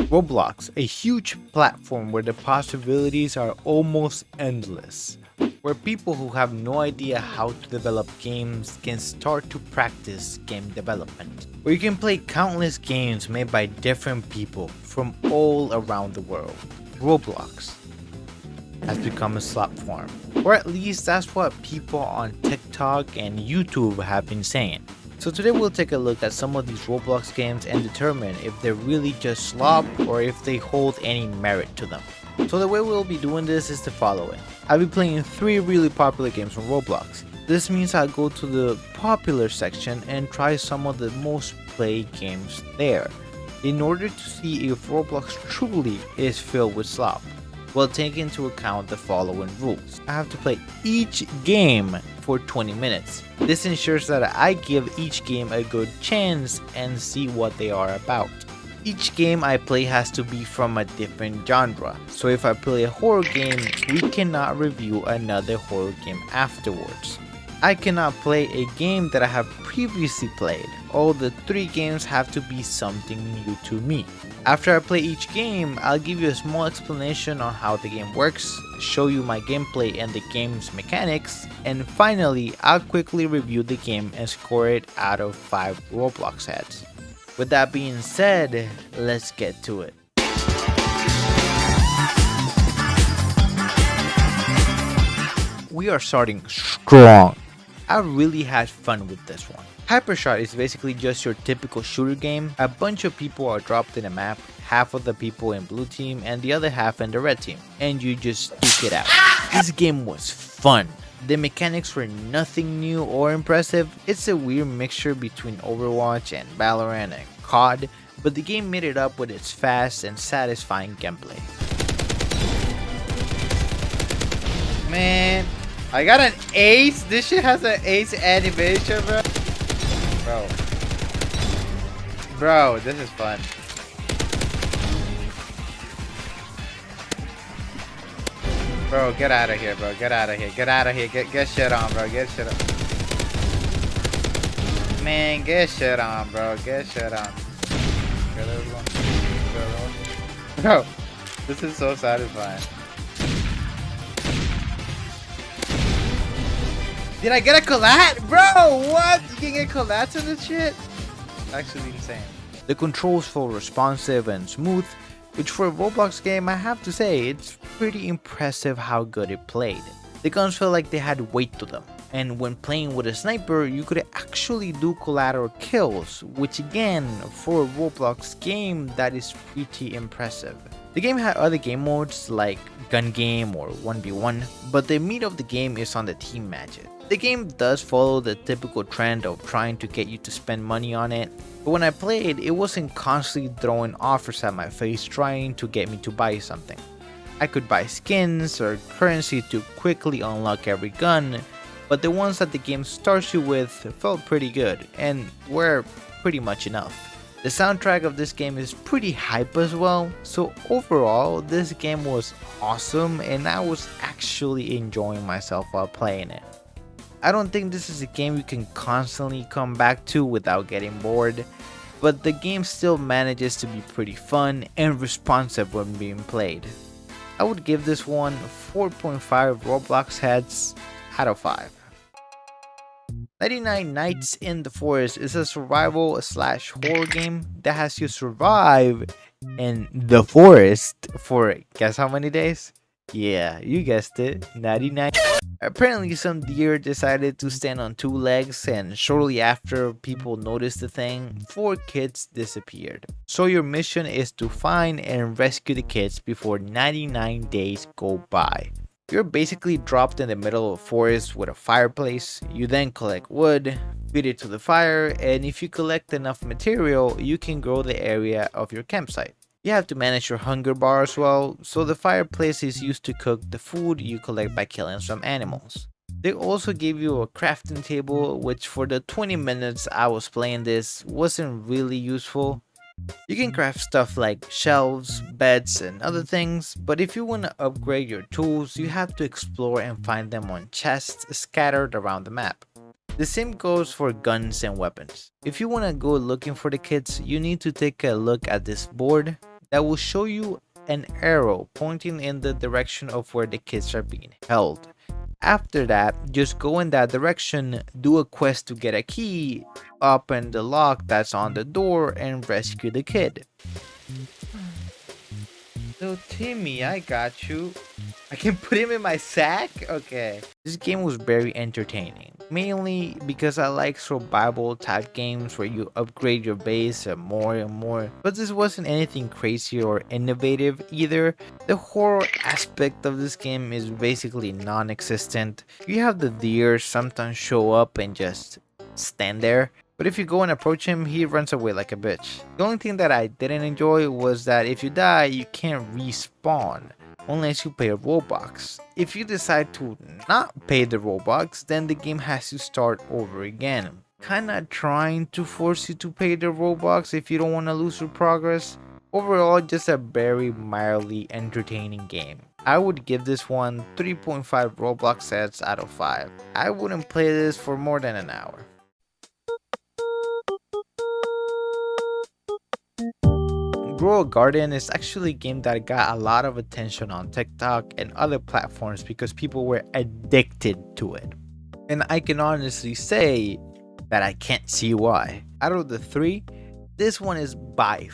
Roblox, a huge platform where the possibilities are almost endless, where people who have no idea how to develop games can start to practice game development, where you can play countless games made by different people from all around the world. Roblox has become a slot farm, or at least that's what people on TikTok and YouTube have been saying. So today we'll take a look at some of these Roblox games and determine if they're really just slop or if they hold any merit to them. So the way we'll be doing this is the following. I'll be playing 3 really popular games from Roblox. This means I'll go to the popular section and try some of the most played games there, in order to see if Roblox truly is filled with slop. We'll take into account the following rules. I have to play each game for 20 minutes. This ensures that I give each game a good chance and see what they are about. Each game I play has to be from a different genre, so if I play a horror game, we cannot review another horror game afterwards. I cannot play a game that I have previously played. All the 3 games have to be something new to me. After I play each game, I'll give you a small explanation on how the game works, show you my gameplay and the game's mechanics, and finally, I'll quickly review the game and score it out of 5 Roblox heads. With that being said, let's get to it. We are starting strong. I really had fun with this one. Hypershot is basically just your typical shooter game. A bunch of people are dropped in a map, half of the people in blue team and the other half in the red team, and you just duke it out. This game was fun. The mechanics were nothing new or impressive. It's a weird mixture between Overwatch and Valorant and COD, but the game made it up with its fast and satisfying gameplay. Man, I got an ace. This shit has an ace animation, bro. Bro, this is fun. Bro, get out of here, bro. Get out of here. Get out of here. Get shit on, bro. Get shit on. Man, get shit on, bro. Get shit on. Bro, this is so satisfying. Did I get a collat? Bro, what? You can get collats in this shit? Actually insane. The controls feel responsive and smooth, which for a Roblox game, I have to say, it's pretty impressive how good it played. The guns felt like they had weight to them, and when playing with a sniper, you could actually do collateral kills, which again, for a Roblox game, that is pretty impressive. The game had other game modes like gun game or 1v1, but the meat of the game is on the team matches. The game does follow the typical trend of trying to get you to spend money on it, but when I played, it wasn't constantly throwing offers at my face trying to get me to buy something. I could buy skins or currency to quickly unlock every gun, but the ones that the game starts you with felt pretty good and were pretty much enough. The soundtrack of this game is pretty hype as well, so overall this game was awesome and I was actually enjoying myself while playing it. I don't think this is a game you can constantly come back to without getting bored, but the game still manages to be pretty fun and responsive when being played. I would give this one 4.5 Roblox heads out of 5. 99 Nights in the Forest is a survival slash horror game that has you survive in the forest for guess how many days? Yeah, you guessed it, 99. Apparently some deer decided to stand on 2 legs, and shortly after people noticed the thing, 4 kids disappeared. So your mission is to find and rescue the kids before 99 days go by. You're basically dropped in the middle of a forest with a fireplace. You then collect wood, feed it to the fire, and if you collect enough material, you can grow the area of your campsite. You have to manage your hunger bar as well, so the fireplace is used to cook the food you collect by killing some animals. They also gave you a crafting table, which for the 20 minutes I was playing this wasn't really useful. You can craft stuff like shelves, beds, and other things, but if you want to upgrade your tools, you have to explore and find them on chests scattered around the map. The same goes for guns and weapons. If you want to go looking for the kids, you need to take a look at this board. that will show you an arrow pointing in the direction of where the kids are being held. After that, just go in that direction, do a quest to get a key, open the lock that's on the door, and rescue the kid. So Timmy, I got you. I can put him in my sack? Okay. This game was very entertaining. Mainly because I like survival type games where you upgrade your base and more. But this wasn't anything crazy or innovative either. The horror aspect of this game is basically non-existent. You have the deer sometimes show up and just stand there. But if you go and approach him, he runs away like a bitch. The only thing that I didn't enjoy was that if you die, you can't respawn unless you pay a Robux. If you decide to not pay the Robux, then the game has to start over again. Kinda trying to force you to pay the Robux if you don't want to lose your progress. Overall, just a very mildly entertaining game. I would give this one 3.5 Roblox sets out of 5. I wouldn't play this for more than an hour. Grow a Garden is actually a game that got a lot of attention on TikTok and other platforms because people were addicted to it. And I can honestly say that I can't see why. Out of the three, this one is by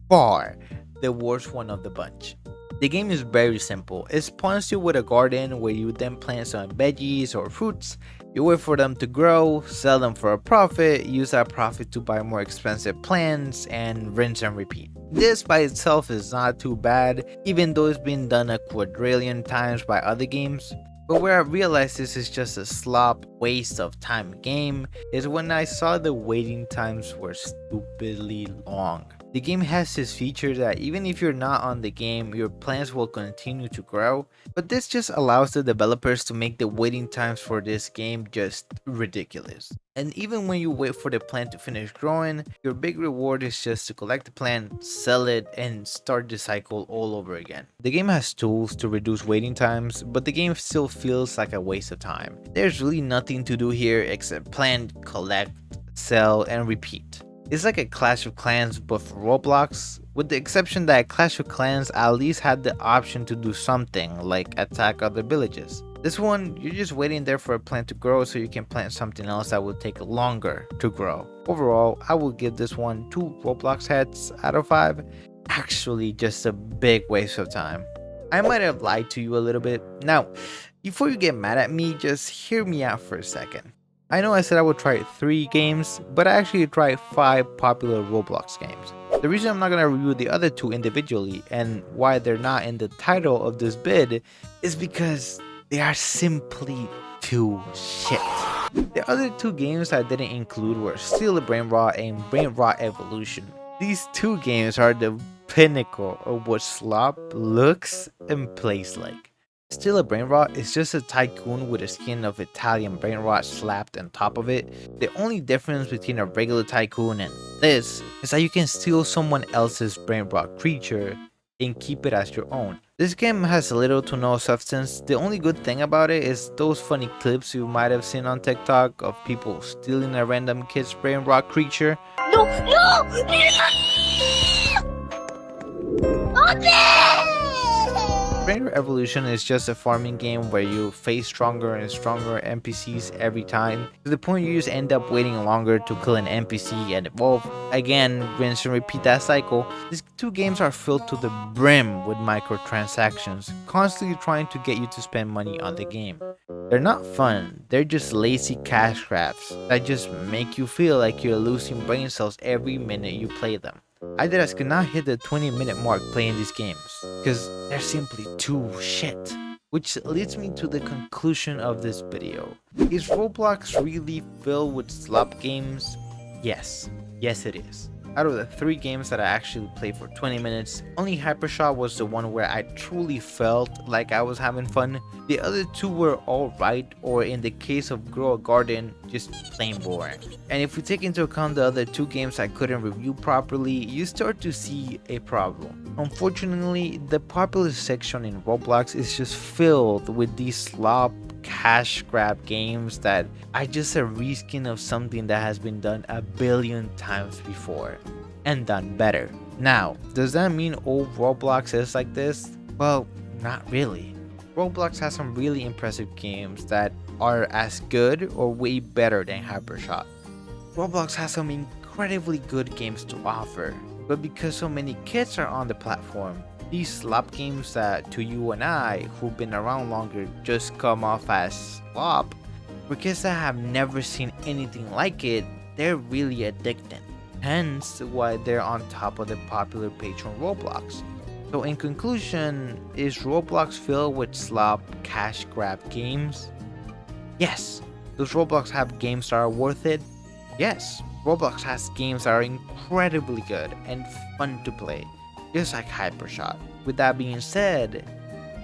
far the worst one of the bunch. The game is very simple. It spawns you with a garden where you then plant some veggies or fruits. You wait for them to grow, sell them for a profit, use that profit to buy more expensive plants, and rinse and repeat. This by itself is not too bad, even though it's been done a quadrillion times by other games. But where I realized this is just a slop, waste of time game is when I saw the waiting times were stupidly long. The game has this feature that even if you're not on the game, your plants will continue to grow, but this just allows the developers to make the waiting times for this game just ridiculous. And even when you wait for the plant to finish growing, your big reward is just to collect the plant, sell it, and start the cycle all over again. The game has tools to reduce waiting times, but the game still feels like a waste of time. There's really nothing to do here except plant, collect, sell, and repeat. It's like a Clash of Clans but for Roblox, with the exception that Clash of Clans at least had the option to do something like attack other villages. This one, you're just waiting there for a plant to grow so you can plant something else that will take longer to grow. Overall, I will give this one 2 Roblox heads out of 5. Actually, just a big waste of time. I might have lied to you a little bit. Now, before you get mad at me, just hear me out for a second. I know I said I would try 3 games, but I actually tried 5 popular Roblox games. The reason I'm not going to review the other 2 individually and why they're not in the title of this bid is because they are simply too shit. The other 2 games I didn't include were Steal a Brain Rot and Brain Rot Evolution. These 2 games are the pinnacle of what slop looks and plays like. Still a Brain Rot is just a tycoon with a skin of Italian brain rot slapped on top of it. The only difference between a regular tycoon and this is that you can steal someone else's brain rot creature and keep it as your own. This game has little to no substance. The only good thing about it is those funny clips you might have seen on TikTok of people stealing a random kid's brain rot creature. No! Okay! Brain Rot Evolution is just a farming game where you face stronger and stronger NPCs every time, to the point you just end up waiting longer to kill an NPC and evolve. Again, rinse and repeat that cycle. These 2 games are filled to the brim with microtransactions, constantly trying to get you to spend money on the game. They're not fun, they're just lazy cash grabs that just make you feel like you're losing brain cells every minute you play them. I just cannot hit the 20-minute mark playing these games, because they're simply too shit. Which leads me to the conclusion of this video. Is Roblox really filled with slop games? Yes it is. Out of the 3 games that I actually played for 20 minutes, only Hypershot was the one where I truly felt like I was having fun. The other 2 were alright, or in the case of Grow a Garden, just plain boring. And if we take into account the other 2 games I couldn't review properly, you start to see a problem. Unfortunately, the popular section in Roblox is just filled with these slop cash grab games that are just a reskin of something that has been done a billion times before and done better. Now, does that mean all Roblox is like this? Well, not really. Roblox has some really impressive games that are as good or way better than Hypershot. Roblox has some incredibly good games to offer, but because so many kids are on the platform, these slop games that to you and I, who've been around longer, just come off as slop, for kids that have never seen anything like it, they're really addicting. Hence why they're on top of the popular page on Roblox. So in conclusion, is Roblox filled with slop cash grab games? Yes. Does Roblox have games that are worth it? Yes. Roblox has games that are incredibly good and fun to play, just like Hypershot. With that being said,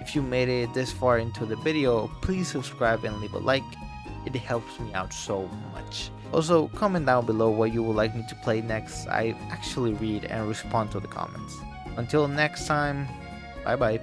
if you made it this far into the video, please subscribe and leave a like. It helps me out so much. Also, comment down below what you would like me to play next. I actually read and respond to the comments. Until next time, bye bye.